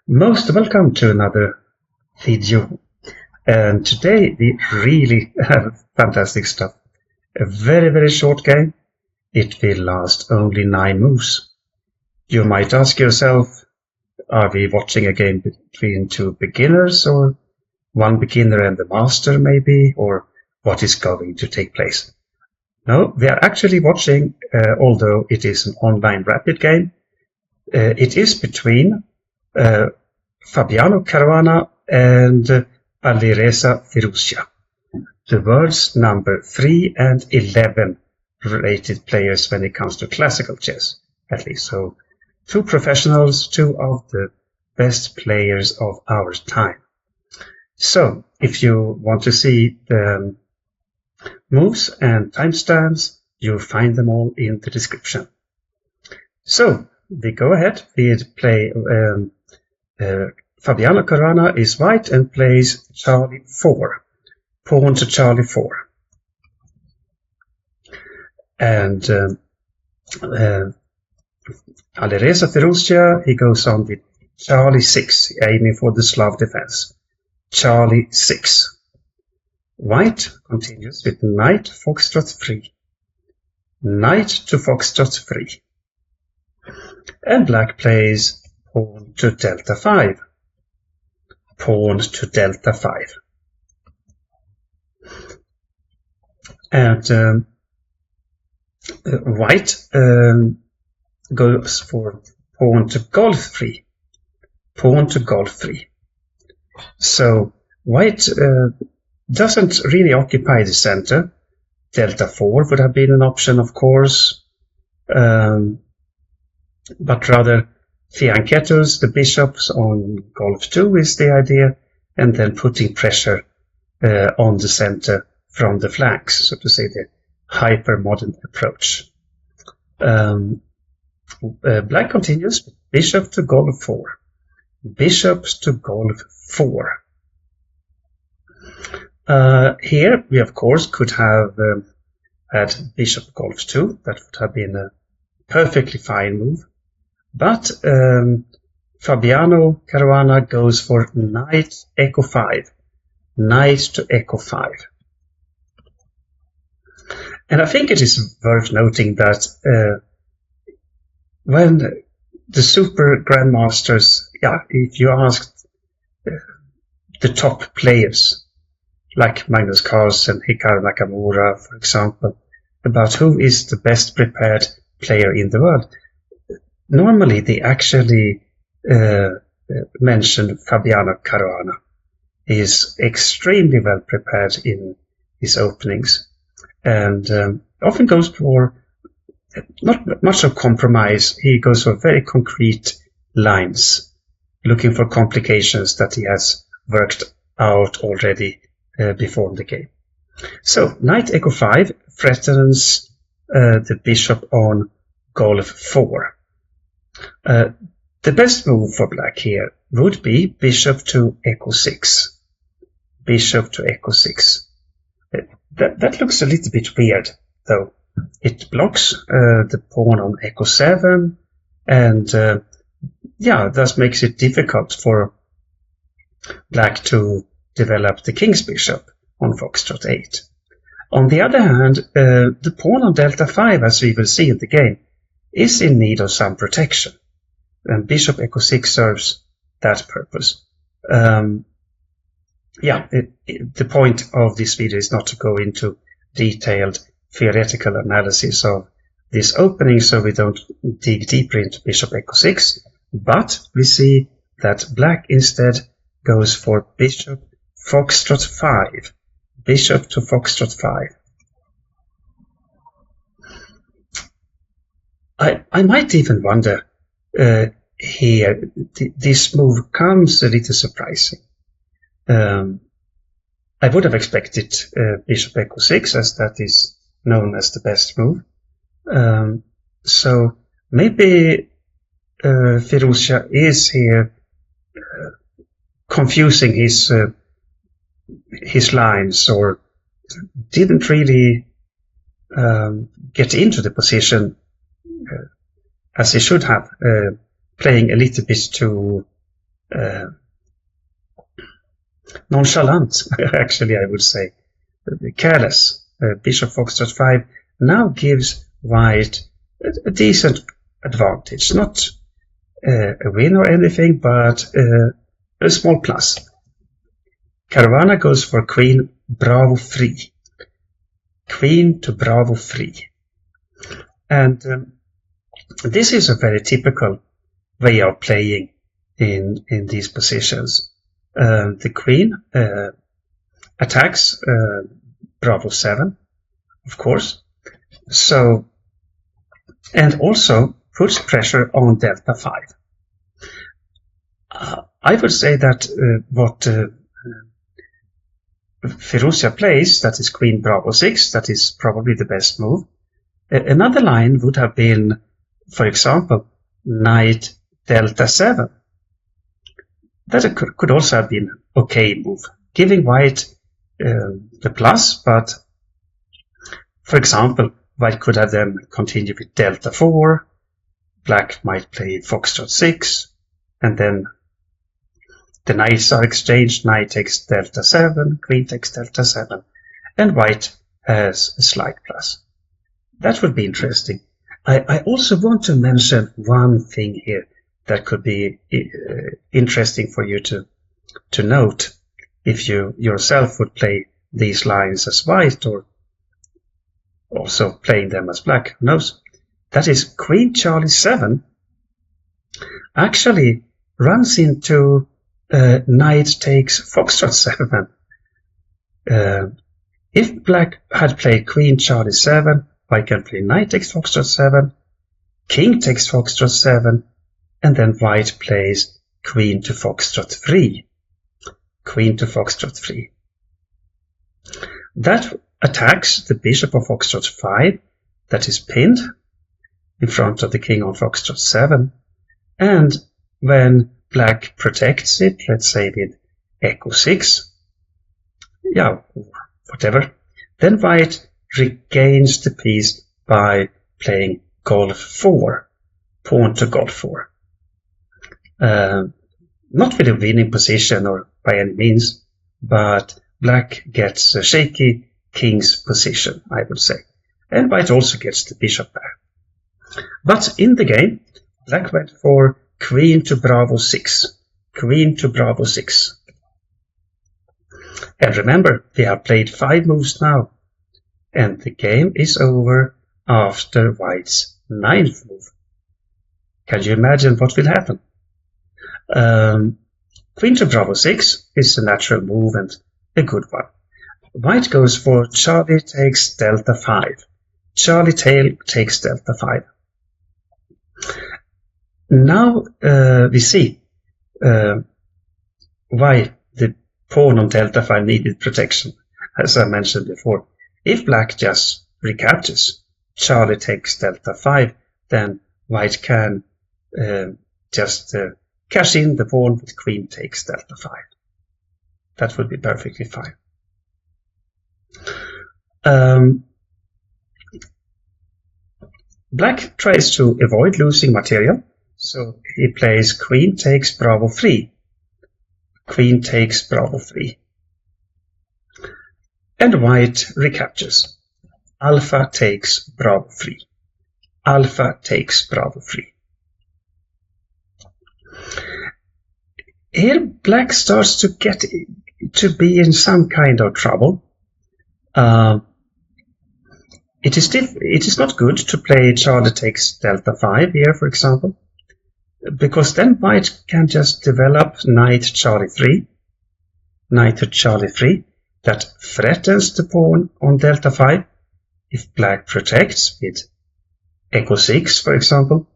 Most welcome to another video, and today we really have fantastic stuff. A very short game. It will last only 9 moves. You might ask yourself, are we watching a game between two beginners, or one beginner and the master maybe, or what is going to take place? No, we are actually watching, although it is an online rapid game, it is between Fabiano Caruana and Alireza Firouzja, the world's number 3 and 11 rated players when it comes to classical chess, at least. So, two professionals, two of the best players of our time. So, if you want to see the moves and timestamps, you'll find them all in the description. So, we go ahead, we play Fabiano Caruana is white and plays Charlie 4, pawn to Charlie 4. And Alireza Firouzja, he goes on with Charlie 6, aiming for the Slav defense. Charlie 6. White continues with Knight Foxtrot 3. Knight to Foxtrot 3. And black plays pawn to Delta 5. Pawn to Delta 5. And white goes for pawn to Golf 3. Pawn to Golf 3. So white doesn't really occupy the center. Delta 4 would have been an option, of course, but rather fianchettos the bishops on Golf 2 is the idea, and then putting pressure on the center from the flanks, so to say, the hyper-modern approach. Black continues with bishop to Golf 4. Bishops to Golf 4. Here we of course could have had bishop Golf 2. That would have been a perfectly fine move. But Fabiano Caruana goes for Knight Echo 5. Knight to Echo 5. And I think it is worth noting that when the super grandmasters, if you asked the top players, like Magnus Carlsen, Hikaru Nakamura, for example, about who is the best prepared player in the world, normally they actually mention Fabiano Caruana. He is extremely well prepared in his openings, and often goes for not much of compromise. He goes for very concrete lines, looking for complications that he has worked out already before the game. So Knight Echo 5 threatens the bishop on Golf 4. The best move for black here would be bishop to Echo 6. Bishop to Echo 6. That looks a little bit weird, though. It blocks the pawn on Echo 7, and thus makes it difficult for black to develop the king's bishop on Foxtrot 8. On the other hand, the pawn on Delta 5, as we will see in the game, is in need of some protection, and bishop Echo 6 serves that purpose. The point of this video is not to go into detailed theoretical analysis of this opening, so we don't dig deeper into bishop Echo 6, but we see that black instead goes for bishop Foxtrot 5. Bishop to Foxtrot 5. I might even wonder here, this move comes a little surprising. I would have expected bishop Echo 6, as that is known as the best move. So maybe Firouzja is here confusing his lines, or didn't really get into the position as he should have, playing a little bit too nonchalant, actually, I would say, careless. Bishop Foxtrot 5 now gives white a decent advantage, not a win or anything, but a small plus. Caruana goes for queen bravo 3. Queen to bravo 3. And this is a very typical way of playing in these positions. The queen attacks bravo 7, of course, so, and also puts pressure on delta 5. I would say that what Firouzja plays, that is queen bravo 6, that is probably the best move. Another line would have been, for example, knight delta 7. That could also have been okay move, giving white the plus, but for example, white could have then continued with delta 4, black might play foxtrot 6, and then the knights are exchanged, knight takes delta 7, queen takes delta 7, and white has a slight plus. That would be interesting. I also want to mention one thing here that could be interesting for you to note if you yourself would play these lines as white or also playing them as black. Who knows? That is queen Charlie 7 actually runs into knight takes foxtrot 7. If black had played queen Charlie 7, white can play knight takes foxtrot 7, king takes foxtrot 7, and then white plays queen to foxtrot 3. Queen to foxtrot 3. That attacks the bishop of foxtrot 5 that is pinned in front of the king on foxtrot 7, and when black protects it, let's say with echo 6, yeah, whatever, then white regains the piece by playing golf 4, pawn to golf 4. Not with a winning position or by any means, but black gets a shaky king's position, I would say. And white also gets the bishop there. But in the game, black went for queen to bravo 6. Queen to bravo 6. And remember, we have played 5 moves now. And the game is over after white's 9th move. Can you imagine what will happen? Queen to bravo 6 is a natural move and a good one. White goes for Charlie takes delta 5. Charlie tail takes delta 5. Now we see why the pawn on delta 5 needed protection, as I mentioned before. If black just recaptures Charlie takes delta 5, then white can just cash in the pawn with queen takes delta 5. That would be perfectly fine. Black tries to avoid losing material, so he plays queen takes bravo 3. Queen takes bravo 3. And white recaptures. Alpha takes bravo 3. Alpha takes bravo 3. Here black starts to get to be in some kind of trouble. It is not good to play Charlie takes delta 5 here, for example, because then white can just develop knight Charlie 3, knight to Charlie 3, that threatens the pawn on delta 5. If black protects with echo 6, for example,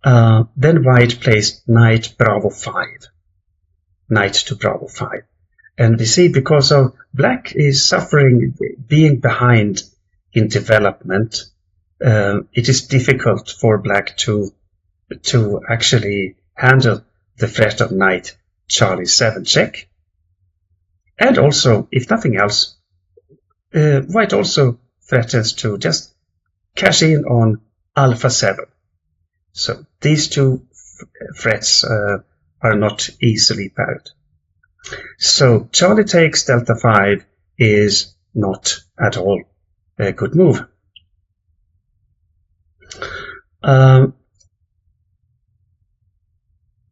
then white plays knight bravo 5, knight to bravo 5. And we see because of black is suffering, being behind in development, it is difficult for black to actually handle the threat of knight Charlie 7 check. And also, if nothing else, white also threatens to just cash in on alpha 7. So these two threats are not easily paired. So Charlie takes delta 5 is not at all a good move.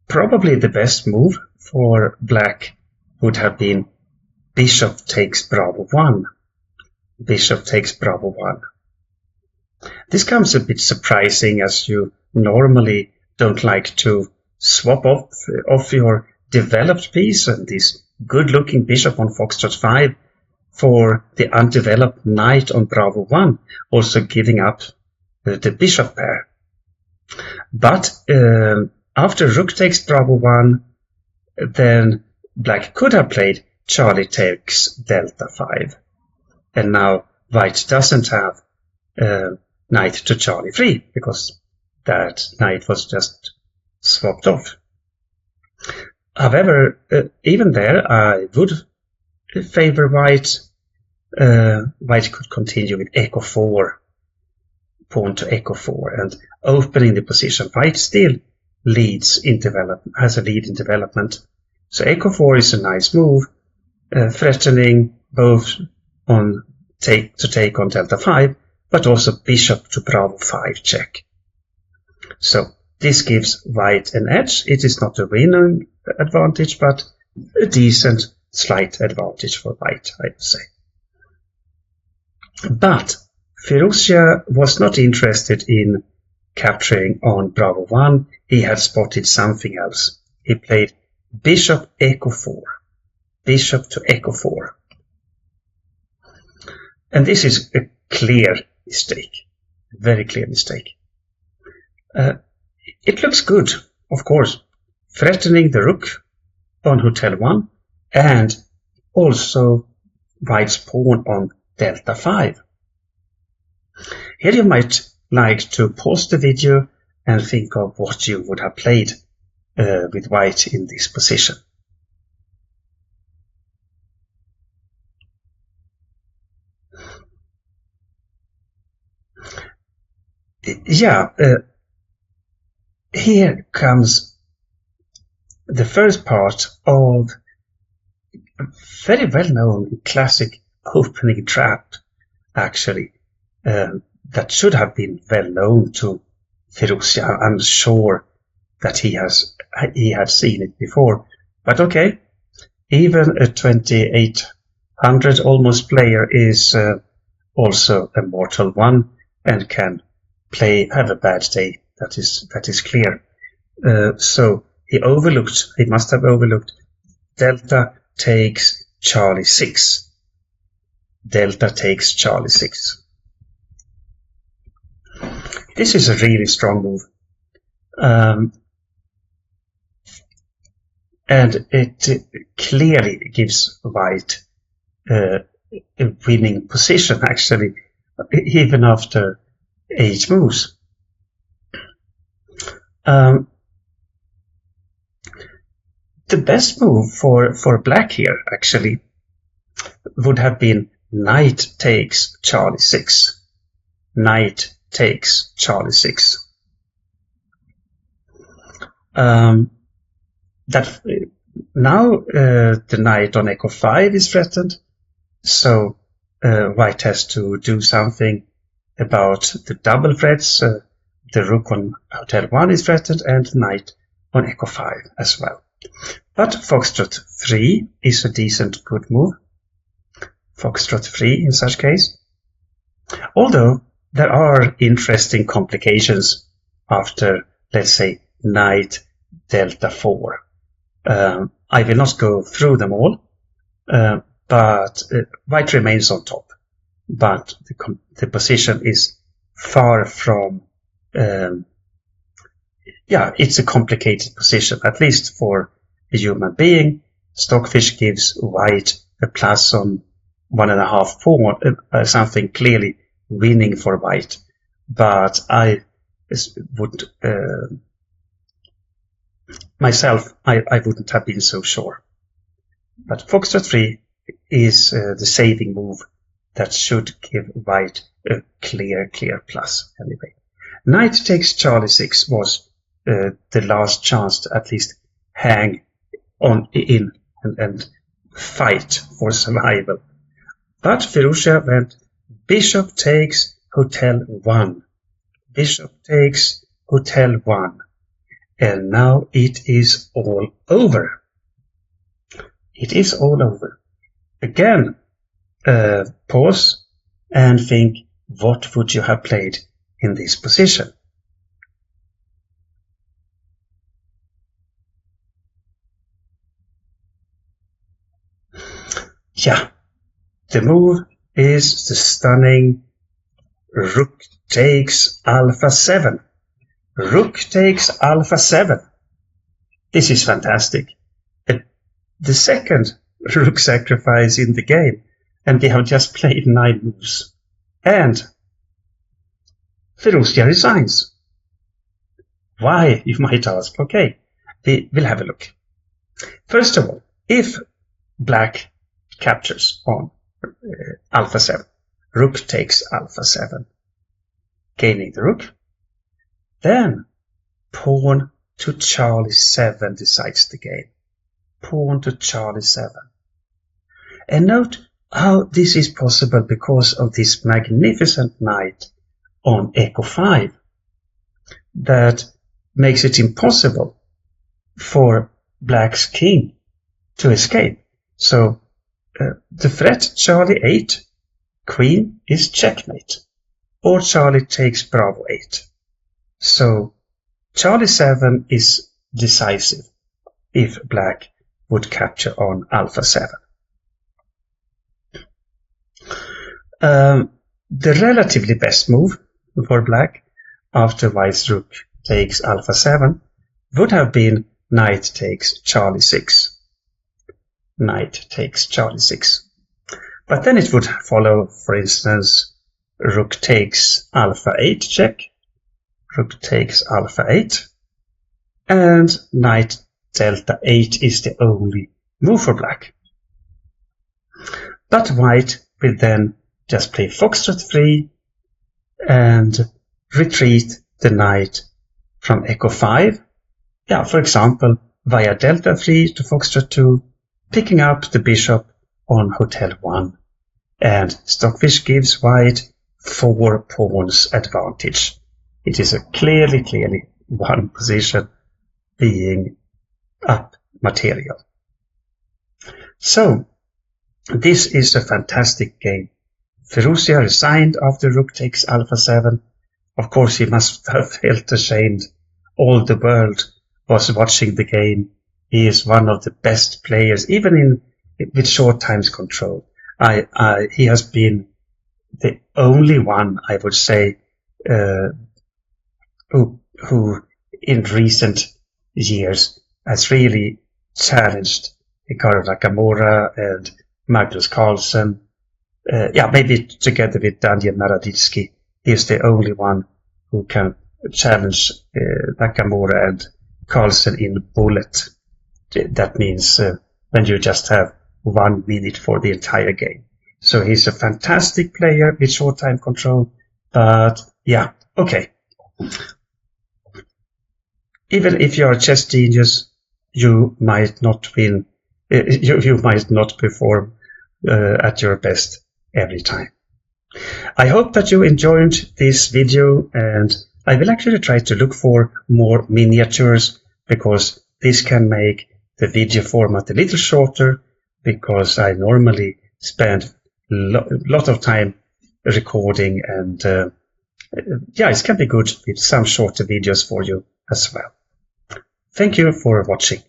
Probably the best move for black would have been bishop takes bravo 1. Bishop takes bravo 1. This comes a bit surprising, as you normally don't like to swap off your developed piece and this good-looking bishop on foxtrot 5 for the undeveloped knight on bravo 1, also giving up the bishop pair. But after rook takes bravo 1, then black could have played Charlie takes delta 5. And now white doesn't have knight to Charlie 3, because that knight was just swapped off. However, even there, I would favor white. White could continue with echo 4, pawn to echo 4, and opening the position. White still leads in development, has a lead in development. So echo 4 is a nice move, threatening both on take on delta 5, but also bishop to bravo 5 check. So this gives white an edge. It is not a winning advantage, but a decent slight advantage for white, I would say. But Firouzja was not interested in capturing on bravo 1. He had spotted something else. He played bishop echo 4. Bishop to echo 4. And this is a clear mistake. A very clear mistake. It looks good, of course, threatening the rook on hotel 1 and also white's pawn on delta 5. Here you might like to pause the video and think of what you would have played with white in this position. Here comes the first part of a very well-known classic opening trap, actually, that should have been well known to Firouzja. I'm sure that he had seen it before. But okay, even a 2800 almost player is also a mortal one and can have a bad day. That is clear. So he must have overlooked delta takes Charlie 6. Delta takes Charlie 6. This is a really strong move. And it clearly gives white a winning position, actually, even after 8 moves. The best move for black here, actually, would have been knight takes Charlie 6. Knight takes Charlie 6. Now the knight on echo 5 is threatened, so white has to do something about the double threats. The rook on hotel 1 is threatened, and knight on echo 5 as well. But foxtrot 3 is a decent good move. Foxtrot 3 in such case. Although there are interesting complications after, let's say, knight delta 4. I will not go through them all, but white remains on top. But the position is far from it's a complicated position, at least for a human being. Stockfish gives white a plus on 1.5 pawn, something clearly winning for white. But I would myself, I wouldn't have been so sure. But foxtrot 3 is the saving move that should give white a clear plus anyway. Knight takes Charlie 6 was the last chance to at least hang on in and fight for survival. But Firouzja went bishop takes hotel 1. Bishop takes hotel 1. And now it is all over. It is all over. Again, pause and think, what would you have played in this position? Yeah, the move is the stunning rook takes alpha 7. Rook takes alpha 7. This is fantastic. The second rook sacrifice in the game, and they have just played 9 moves. And Firouzja resigns. Why, you might ask? Okay, we'll have a look. First of all, if black captures on alpha 7, rook takes alpha 7, gaining the rook, then pawn to Charlie 7 decides the game. Pawn to Charlie 7. And note how this is possible because of this magnificent knight on Echo 5 that makes it impossible for black's king to escape. So the threat Charlie 8, queen is checkmate, or Charlie takes Bravo 8. So Charlie 7 is decisive if black would capture on alpha 7. The relatively best move for black after white's rook takes alpha 7 would have been knight takes Charlie 6. Knight takes Charlie 6. But then it would follow, for instance, rook takes alpha 8 check, rook takes alpha 8, and knight delta 8 is the only move for black. But white will then just play foxtrot 3 and retreat the knight from Echo 5. Yeah, for example, via delta 3 to foxtrot 2, picking up the bishop on hotel 1. And Stockfish gives white 4 pawns advantage. It is a clearly one position being up material. So, this is a fantastic game. Firouzja resigned after rook takes alpha 7. Of course, he must have felt ashamed. All the world was watching the game. He is one of the best players, even with short times control. He has been the only one, I would say, who in recent years has really challenged Hikaru Nakamura and Magnus Carlsen. Maybe together with Daniel Naroditsky, he is the only one who can challenge Nakamura and Carlsen in bullet. That means when you just have 1 minute for the entire game. So he's a fantastic player with short time control. But yeah, okay. Even if you're a chess genius, you might not win. You might not perform at your best every time. I hope that you enjoyed this video, and I will actually try to look for more miniatures, because this can make the video format a little shorter, because I normally spend a lot of time recording, and it can be good with some shorter videos for you as well. Thank you for watching.